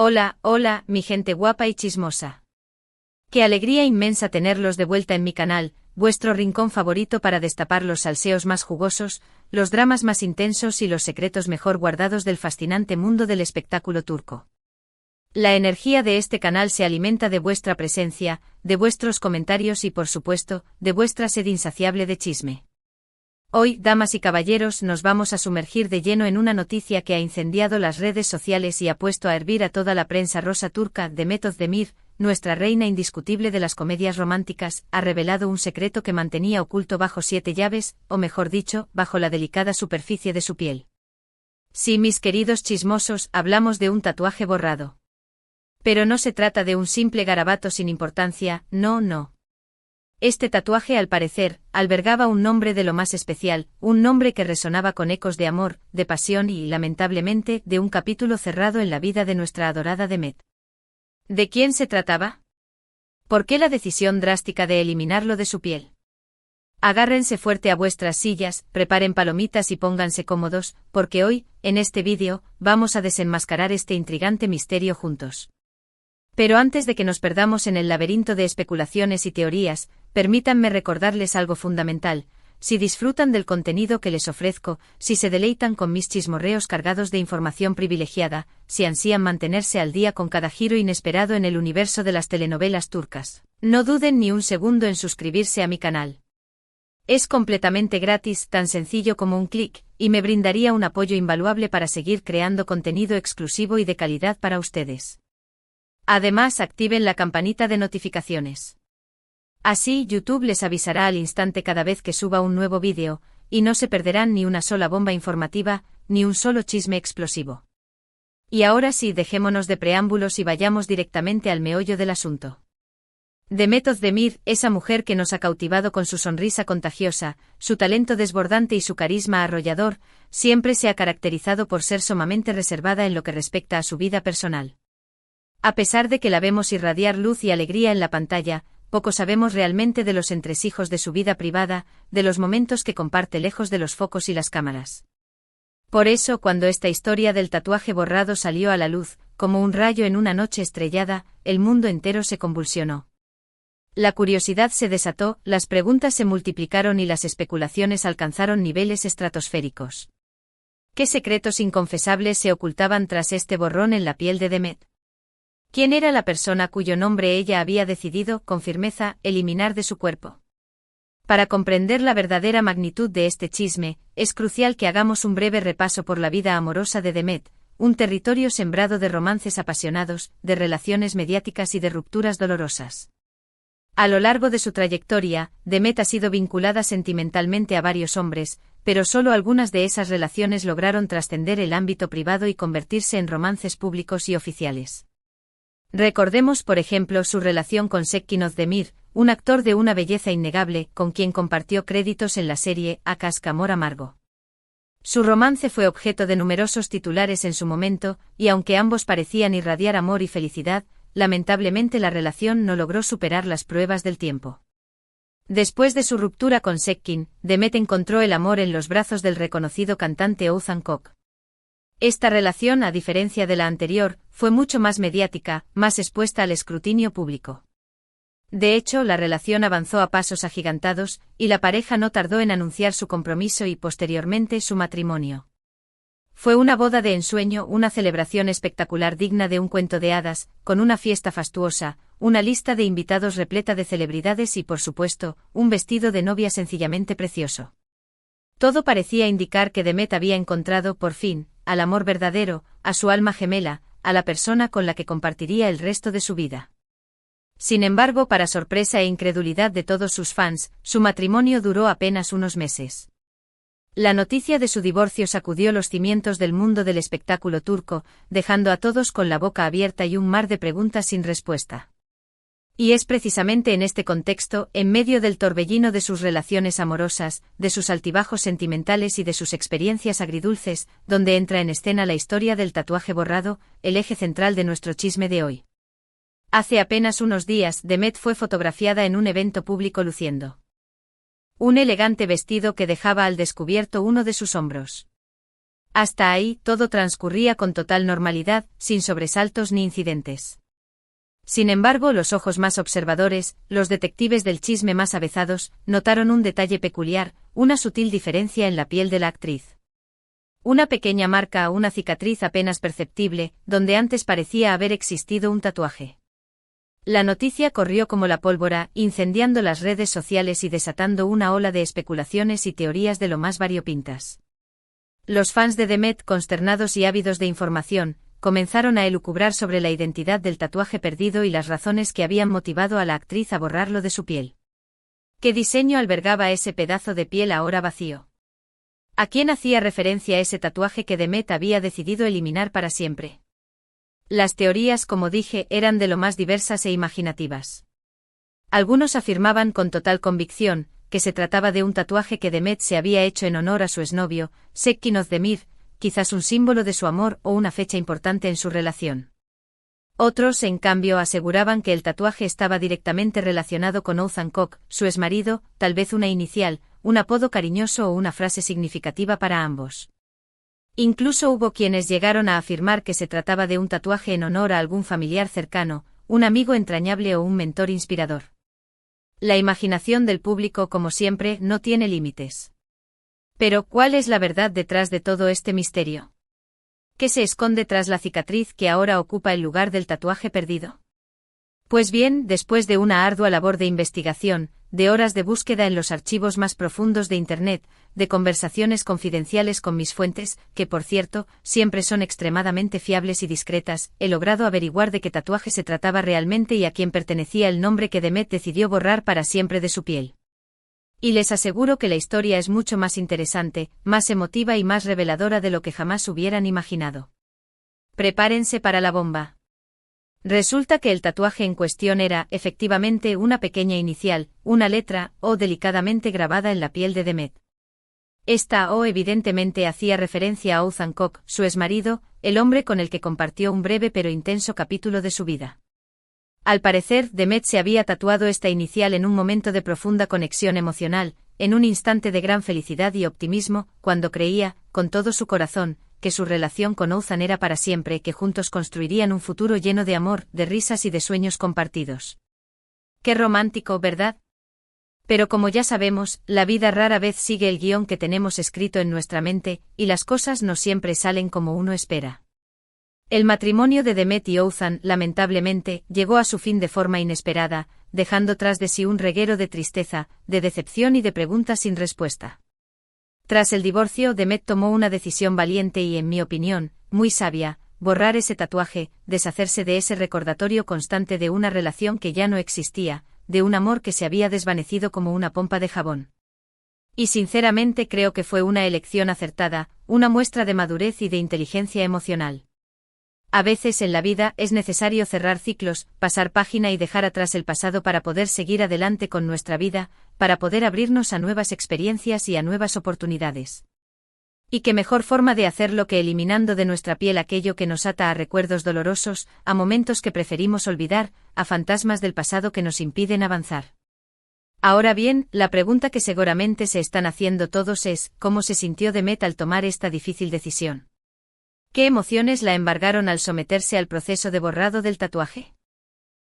Hola, hola, mi gente guapa y chismosa. Qué alegría inmensa tenerlos de vuelta en mi canal, vuestro rincón favorito para destapar los salseos más jugosos, los dramas más intensos y los secretos mejor guardados del fascinante mundo del espectáculo turco. La energía de este canal se alimenta de vuestra presencia, de vuestros comentarios y por supuesto, de vuestra sed insaciable de chisme. Hoy, damas y caballeros, nos vamos a sumergir de lleno en una noticia que ha incendiado las redes sociales y ha puesto a hervir a toda la prensa rosa turca. Demet Özdemir, nuestra reina indiscutible de las comedias románticas, ha revelado un secreto que mantenía oculto bajo 7 llaves, o mejor dicho, bajo la delicada superficie de su piel. Sí, mis queridos chismosos, hablamos de un tatuaje borrado. Pero no se trata de un simple garabato sin importancia, no. Este tatuaje, al parecer, albergaba un nombre de lo más especial, un nombre que resonaba con ecos de amor, de pasión y, lamentablemente, de un capítulo cerrado en la vida de nuestra adorada Demet. ¿De quién se trataba? ¿Por qué la decisión drástica de eliminarlo de su piel? Agárrense fuerte a vuestras sillas, preparen palomitas y pónganse cómodos, porque hoy, en este vídeo, vamos a desenmascarar este intrigante misterio juntos. Pero antes de que nos perdamos en el laberinto de especulaciones y teorías, permítanme recordarles algo fundamental: si disfrutan del contenido que les ofrezco, si se deleitan con mis chismorreos cargados de información privilegiada, si ansían mantenerse al día con cada giro inesperado en el universo de las telenovelas turcas, no duden ni un segundo en suscribirse a mi canal. Es completamente gratis, tan sencillo como un clic, y me brindaría un apoyo invaluable para seguir creando contenido exclusivo y de calidad para ustedes. Además, activen la campanita de notificaciones. Así, YouTube les avisará al instante cada vez que suba un nuevo vídeo, y no se perderán ni una sola bomba informativa, ni un solo chisme explosivo. Y ahora sí, dejémonos de preámbulos y vayamos directamente al meollo del asunto. Demet Özdemir, esa mujer que nos ha cautivado con su sonrisa contagiosa, su talento desbordante y su carisma arrollador, siempre se ha caracterizado por ser sumamente reservada en lo que respecta a su vida personal. A pesar de que la vemos irradiar luz y alegría en la pantalla, poco sabemos realmente de los entresijos de su vida privada, de los momentos que comparte lejos de los focos y las cámaras. Por eso, cuando esta historia del tatuaje borrado salió a la luz, como un rayo en una noche estrellada, el mundo entero se convulsionó. La curiosidad se desató, las preguntas se multiplicaron y las especulaciones alcanzaron niveles estratosféricos. ¿Qué secretos inconfesables se ocultaban tras este borrón en la piel de Demet? ¿Quién era la persona cuyo nombre ella había decidido, con firmeza, eliminar de su cuerpo? Para comprender la verdadera magnitud de este chisme, es crucial que hagamos un breve repaso por la vida amorosa de Demet, un territorio sembrado de romances apasionados, de relaciones mediáticas y de rupturas dolorosas. A lo largo de su trayectoria, Demet ha sido vinculada sentimentalmente a varios hombres, pero solo algunas de esas relaciones lograron trascender el ámbito privado y convertirse en romances públicos y oficiales. Recordemos, por ejemplo, su relación con Şekin Özdemir, un actor de una belleza innegable, con quien compartió créditos en la serie Akas Amor Amargo. Su romance fue objeto de numerosos titulares en su momento, y aunque ambos parecían irradiar amor y felicidad, lamentablemente la relación no logró superar las pruebas del tiempo. Después de su ruptura con Şekin, Demet encontró el amor en los brazos del reconocido cantante Oğuzhan Koç. Esta relación, a diferencia de la anterior, fue mucho más mediática, más expuesta al escrutinio público. De hecho, la relación avanzó a pasos agigantados, y la pareja no tardó en anunciar su compromiso y posteriormente su matrimonio. Fue una boda de ensueño, una celebración espectacular digna de un cuento de hadas, con una fiesta fastuosa, una lista de invitados repleta de celebridades y, por supuesto, un vestido de novia sencillamente precioso. Todo parecía indicar que Demet había encontrado, por fin, al amor verdadero, a su alma gemela, a la persona con la que compartiría el resto de su vida. Sin embargo, para sorpresa e incredulidad de todos sus fans, su matrimonio duró apenas unos meses. La noticia de su divorcio sacudió los cimientos del mundo del espectáculo turco, dejando a todos con la boca abierta y un mar de preguntas sin respuesta. Y es precisamente en este contexto, en medio del torbellino de sus relaciones amorosas, de sus altibajos sentimentales y de sus experiencias agridulces, donde entra en escena la historia del tatuaje borrado, el eje central de nuestro chisme de hoy. Hace apenas unos días, Demet fue fotografiada en un evento público luciendo un elegante vestido que dejaba al descubierto uno de sus hombros. Hasta ahí, todo transcurría con total normalidad, sin sobresaltos ni incidentes. Sin embargo, los ojos más observadores, los detectives del chisme más avezados, notaron un detalle peculiar, una sutil diferencia en la piel de la actriz. Una pequeña marca o una cicatriz apenas perceptible, donde antes parecía haber existido un tatuaje. La noticia corrió como la pólvora, incendiando las redes sociales y desatando una ola de especulaciones y teorías de lo más variopintas. Los fans de Demet, consternados y ávidos de información, comenzaron a elucubrar sobre la identidad del tatuaje perdido y las razones que habían motivado a la actriz a borrarlo de su piel. ¿Qué diseño albergaba ese pedazo de piel ahora vacío? ¿A quién hacía referencia ese tatuaje que Demet había decidido eliminar para siempre? Las teorías, como dije, eran de lo más diversas e imaginativas. Algunos afirmaban con total convicción que se trataba de un tatuaje que Demet se había hecho en honor a su exnovio, Sekkin Özdemir, quizás un símbolo de su amor o una fecha importante en su relación. Otros, en cambio, aseguraban que el tatuaje estaba directamente relacionado con Ozan Kok, su exmarido, tal vez una inicial, un apodo cariñoso o una frase significativa para ambos. Incluso hubo quienes llegaron a afirmar que se trataba de un tatuaje en honor a algún familiar cercano, un amigo entrañable o un mentor inspirador. La imaginación del público, como siempre, no tiene límites. Pero, ¿cuál es la verdad detrás de todo este misterio? ¿Qué se esconde tras la cicatriz que ahora ocupa el lugar del tatuaje perdido? Pues bien, después de una ardua labor de investigación, de horas de búsqueda en los archivos más profundos de Internet, de conversaciones confidenciales con mis fuentes, que por cierto, siempre son extremadamente fiables y discretas, he logrado averiguar de qué tatuaje se trataba realmente y a quién pertenecía el nombre que Demet decidió borrar para siempre de su piel. Y les aseguro que la historia es mucho más interesante, más emotiva y más reveladora de lo que jamás hubieran imaginado. Prepárense para la bomba. Resulta que el tatuaje en cuestión era, efectivamente, una pequeña inicial, una letra O delicadamente grabada en la piel de Demet. Esta O evidentemente hacía referencia a Ozan Kok, su exmarido, el hombre con el que compartió un breve pero intenso capítulo de su vida. Al parecer, Demet se había tatuado esta inicial en un momento de profunda conexión emocional, en un instante de gran felicidad y optimismo, cuando creía, con todo su corazón, que su relación con Ozan era para siempre y que juntos construirían un futuro lleno de amor, de risas y de sueños compartidos. Qué romántico, ¿verdad? Pero como ya sabemos, la vida rara vez sigue el guión que tenemos escrito en nuestra mente, y las cosas no siempre salen como uno espera. El matrimonio de Demet y Ozan, lamentablemente, llegó a su fin de forma inesperada, dejando tras de sí un reguero de tristeza, de decepción y de preguntas sin respuesta. Tras el divorcio, Demet tomó una decisión valiente y, en mi opinión, muy sabia: borrar ese tatuaje, deshacerse de ese recordatorio constante de una relación que ya no existía, de un amor que se había desvanecido como una pompa de jabón. Y sinceramente creo que fue una elección acertada, una muestra de madurez y de inteligencia emocional. A veces en la vida es necesario cerrar ciclos, pasar página y dejar atrás el pasado para poder seguir adelante con nuestra vida, para poder abrirnos a nuevas experiencias y a nuevas oportunidades. Y qué mejor forma de hacerlo que eliminando de nuestra piel aquello que nos ata a recuerdos dolorosos, a momentos que preferimos olvidar, a fantasmas del pasado que nos impiden avanzar. Ahora bien, la pregunta que seguramente se están haciendo todos es: ¿cómo se sintió Demet al tomar esta difícil decisión? ¿Qué emociones la embargaron al someterse al proceso de borrado del tatuaje?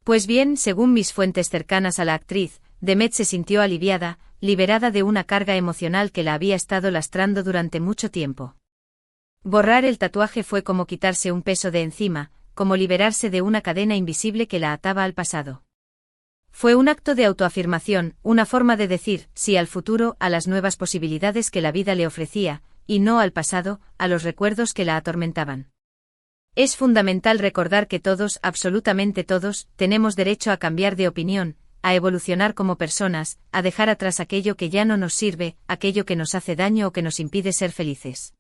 Pues bien, según mis fuentes cercanas a la actriz, Demet se sintió aliviada, liberada de una carga emocional que la había estado lastrando durante mucho tiempo. Borrar el tatuaje fue como quitarse un peso de encima, como liberarse de una cadena invisible que la ataba al pasado. Fue un acto de autoafirmación, una forma de decir sí al futuro, a las nuevas posibilidades que la vida le ofrecía, y no al pasado, a los recuerdos que la atormentaban. Es fundamental recordar que todos, absolutamente todos, tenemos derecho a cambiar de opinión, a evolucionar como personas, a dejar atrás aquello que ya no nos sirve, aquello que nos hace daño o que nos impide ser felices.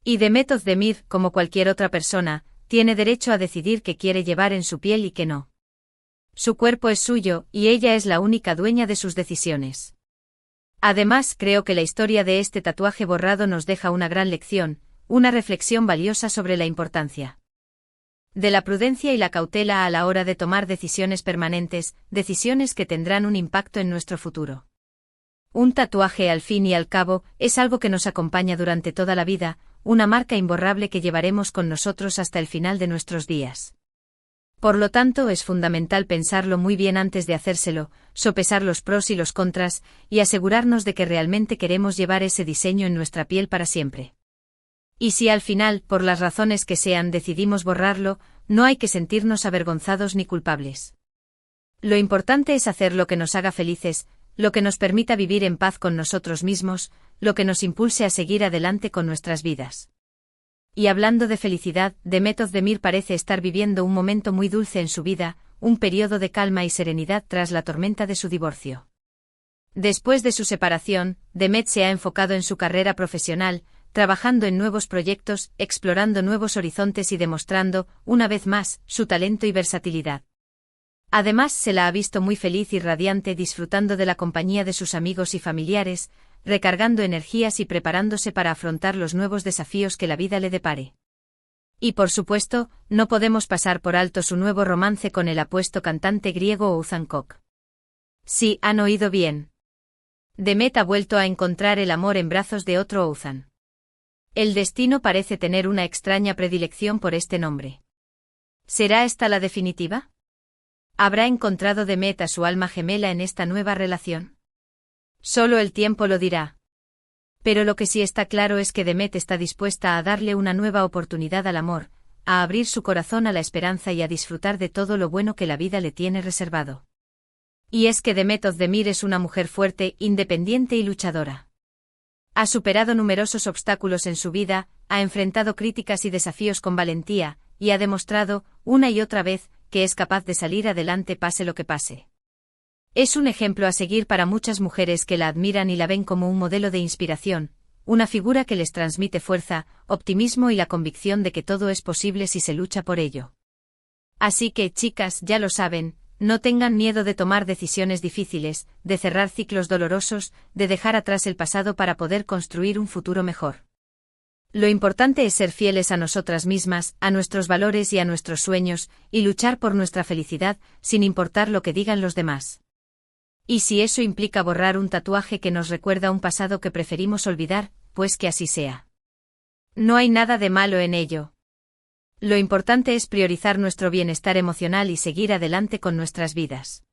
Y Demet Özdemir, como cualquier otra persona, tiene derecho a decidir qué quiere llevar en su piel y qué no. Su cuerpo es suyo, y ella es la única dueña de sus decisiones. Además, creo que la historia de este tatuaje borrado nos deja una gran lección, una reflexión valiosa sobre la importancia de la prudencia y la cautela a la hora de tomar decisiones permanentes, decisiones que tendrán un impacto en nuestro futuro. Un tatuaje, al fin y al cabo, es algo que nos acompaña durante toda la vida, una marca imborrable que llevaremos con nosotros hasta el final de nuestros días. Por lo tanto, es fundamental pensarlo muy bien antes de hacérselo, sopesar los pros y los contras, y asegurarnos de que realmente queremos llevar ese diseño en nuestra piel para siempre. Y si al final, por las razones que sean, decidimos borrarlo, no hay que sentirnos avergonzados ni culpables. Lo importante es hacer lo que nos haga felices, lo que nos permita vivir en paz con nosotros mismos, lo que nos impulse a seguir adelante con nuestras vidas. Y hablando de felicidad, Demet Özdemir parece estar viviendo un momento muy dulce en su vida, un periodo de calma y serenidad tras la tormenta de su divorcio. Después de su separación, Demet se ha enfocado en su carrera profesional, trabajando en nuevos proyectos, explorando nuevos horizontes y demostrando, una vez más, su talento y versatilidad. Además, se la ha visto muy feliz y radiante disfrutando de la compañía de sus amigos y familiares, recargando energías y preparándose para afrontar los nuevos desafíos que la vida le depare. Y por supuesto, no podemos pasar por alto su nuevo romance con el apuesto cantante griego Oğuzhan Koç. Sí, han oído bien. Demet ha vuelto a encontrar el amor en brazos de otro Oğuzhan. El destino parece tener una extraña predilección por este nombre. ¿Será esta la definitiva? ¿Habrá encontrado Demet a su alma gemela en esta nueva relación? Solo el tiempo lo dirá. Pero lo que sí está claro es que Demet está dispuesta a darle una nueva oportunidad al amor, a abrir su corazón a la esperanza y a disfrutar de todo lo bueno que la vida le tiene reservado. Y es que Demet Özdemir es una mujer fuerte, independiente y luchadora. Ha superado numerosos obstáculos en su vida, ha enfrentado críticas y desafíos con valentía, y ha demostrado, una y otra vez, que es capaz de salir adelante pase lo que pase. Es un ejemplo a seguir para muchas mujeres que la admiran y la ven como un modelo de inspiración, una figura que les transmite fuerza, optimismo y la convicción de que todo es posible si se lucha por ello. Así que, chicas, ya lo saben, no tengan miedo de tomar decisiones difíciles, de cerrar ciclos dolorosos, de dejar atrás el pasado para poder construir un futuro mejor. Lo importante es ser fieles a nosotras mismas, a nuestros valores y a nuestros sueños, y luchar por nuestra felicidad, sin importar lo que digan los demás. Y si eso implica borrar un tatuaje que nos recuerda un pasado que preferimos olvidar, pues que así sea. No hay nada de malo en ello. Lo importante es priorizar nuestro bienestar emocional y seguir adelante con nuestras vidas.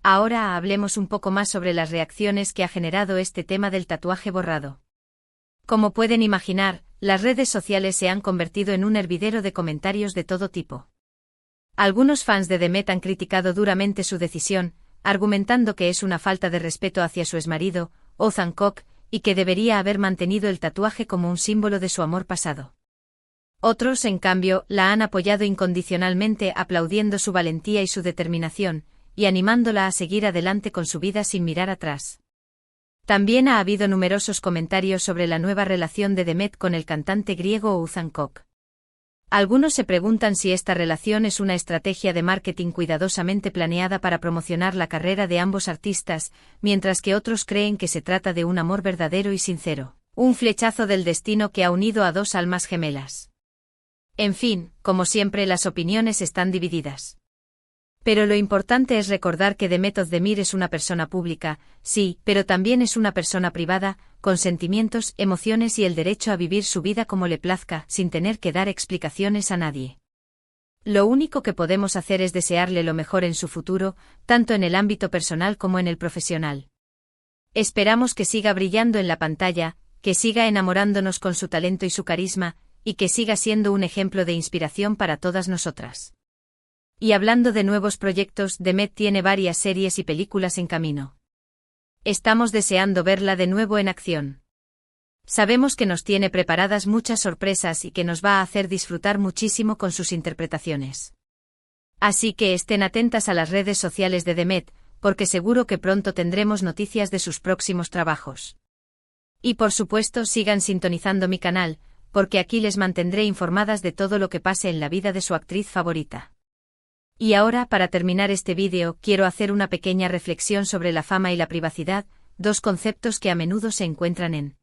Ahora hablemos un poco más sobre las reacciones que ha generado este tema del tatuaje borrado. Como pueden imaginar, las redes sociales se han convertido en un hervidero de comentarios de todo tipo. Algunos fans de Demet han criticado duramente su decisión, argumentando que es una falta de respeto hacia su exmarido, Oğuzhan Koç, y que debería haber mantenido el tatuaje como un símbolo de su amor pasado. Otros, en cambio, la han apoyado incondicionalmente aplaudiendo su valentía y su determinación, y animándola a seguir adelante con su vida sin mirar atrás. También ha habido numerosos comentarios sobre la nueva relación de Demet con el cantante griego Oğuzhan Koç. Algunos se preguntan si esta relación es una estrategia de marketing cuidadosamente planeada para promocionar la carrera de ambos artistas, mientras que otros creen que se trata de un amor verdadero y sincero, un flechazo del destino que ha unido a dos almas gemelas. En fin, como siempre, las opiniones están divididas. Pero lo importante es recordar que Demet Özdemir es una persona pública, sí, pero también es una persona privada, con sentimientos, emociones y el derecho a vivir su vida como le plazca, sin tener que dar explicaciones a nadie. Lo único que podemos hacer es desearle lo mejor en su futuro, tanto en el ámbito personal como en el profesional. Esperamos que siga brillando en la pantalla, que siga enamorándonos con su talento y su carisma, y que siga siendo un ejemplo de inspiración para todas nosotras. Y hablando de nuevos proyectos, Demet tiene varias series y películas en camino. Estamos deseando verla de nuevo en acción. Sabemos que nos tiene preparadas muchas sorpresas y que nos va a hacer disfrutar muchísimo con sus interpretaciones. Así que estén atentas a las redes sociales de Demet, porque seguro que pronto tendremos noticias de sus próximos trabajos. Y por supuesto sigan sintonizando mi canal, porque aquí les mantendré informadas de todo lo que pase en la vida de su actriz favorita. Y ahora, para terminar este vídeo, quiero hacer una pequeña reflexión sobre la fama y la privacidad, dos conceptos que a menudo se encuentran en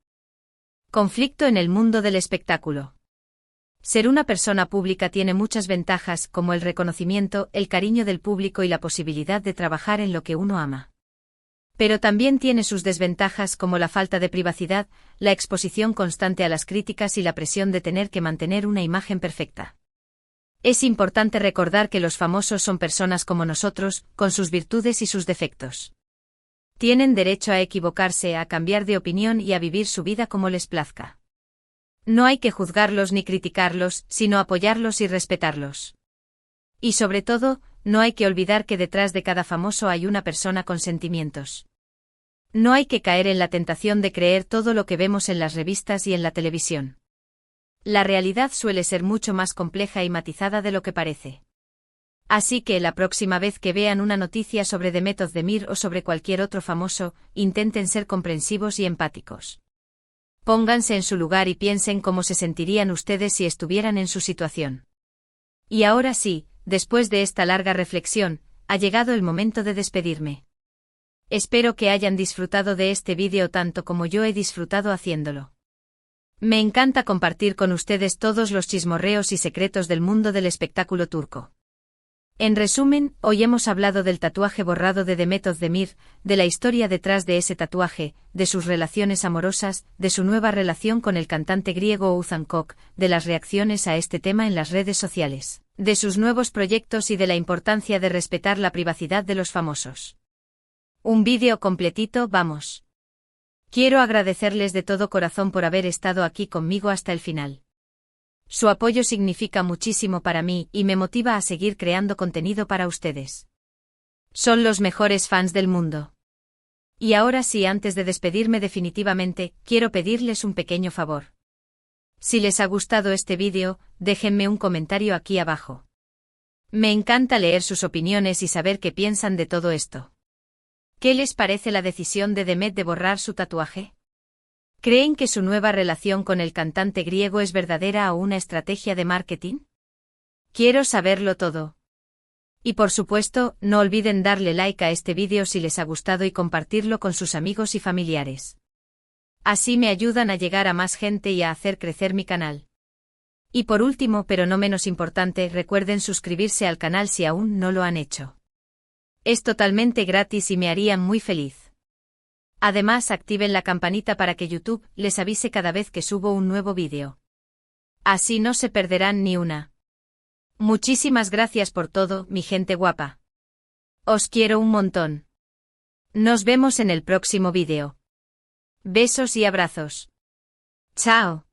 conflicto en el mundo del espectáculo. Ser una persona pública tiene muchas ventajas, como el reconocimiento, el cariño del público y la posibilidad de trabajar en lo que uno ama. Pero también tiene sus desventajas como la falta de privacidad, la exposición constante a las críticas y la presión de tener que mantener una imagen perfecta. Es importante recordar que los famosos son personas como nosotros, con sus virtudes y sus defectos. Tienen derecho a equivocarse, a cambiar de opinión y a vivir su vida como les plazca. No hay que juzgarlos ni criticarlos, sino apoyarlos y respetarlos. Y sobre todo, no hay que olvidar que detrás de cada famoso hay una persona con sentimientos. No hay que caer en la tentación de creer todo lo que vemos en las revistas y en la televisión. La realidad suele ser mucho más compleja y matizada de lo que parece. Así que la próxima vez que vean una noticia sobre Demet Özdemir o sobre cualquier otro famoso, intenten ser comprensivos y empáticos. Pónganse en su lugar y piensen cómo se sentirían ustedes si estuvieran en su situación. Y ahora sí, después de esta larga reflexión, ha llegado el momento de despedirme. Espero que hayan disfrutado de este vídeo tanto como yo he disfrutado haciéndolo. Me encanta compartir con ustedes todos los chismorreos y secretos del mundo del espectáculo turco. En resumen, hoy hemos hablado del tatuaje borrado de Demet Özdemir, de la historia detrás de ese tatuaje, de sus relaciones amorosas, de su nueva relación con el cantante griego Oğuzhan Koç, de las reacciones a este tema en las redes sociales, de sus nuevos proyectos y de la importancia de respetar la privacidad de los famosos. Un vídeo completito, vamos. Quiero agradecerles de todo corazón por haber estado aquí conmigo hasta el final. Su apoyo significa muchísimo para mí y me motiva a seguir creando contenido para ustedes. Son los mejores fans del mundo. Y ahora sí, antes de despedirme definitivamente, quiero pedirles un pequeño favor. Si les ha gustado este vídeo, déjenme un comentario aquí abajo. Me encanta leer sus opiniones y saber qué piensan de todo esto. ¿Qué les parece la decisión de Demet de borrar su tatuaje? ¿Creen que su nueva relación con el cantante griego es verdadera o una estrategia de marketing? Quiero saberlo todo. Y por supuesto, no olviden darle like a este vídeo si les ha gustado y compartirlo con sus amigos y familiares. Así me ayudan a llegar a más gente y a hacer crecer mi canal. Y por último, pero no menos importante, recuerden suscribirse al canal si aún no lo han hecho. Es totalmente gratis y me harían muy feliz. Además, activen la campanita para que YouTube les avise cada vez que subo un nuevo vídeo. Así no se perderán ni una. Muchísimas gracias por todo, mi gente guapa. Os quiero un montón. Nos vemos en el próximo vídeo. Besos y abrazos. Chao.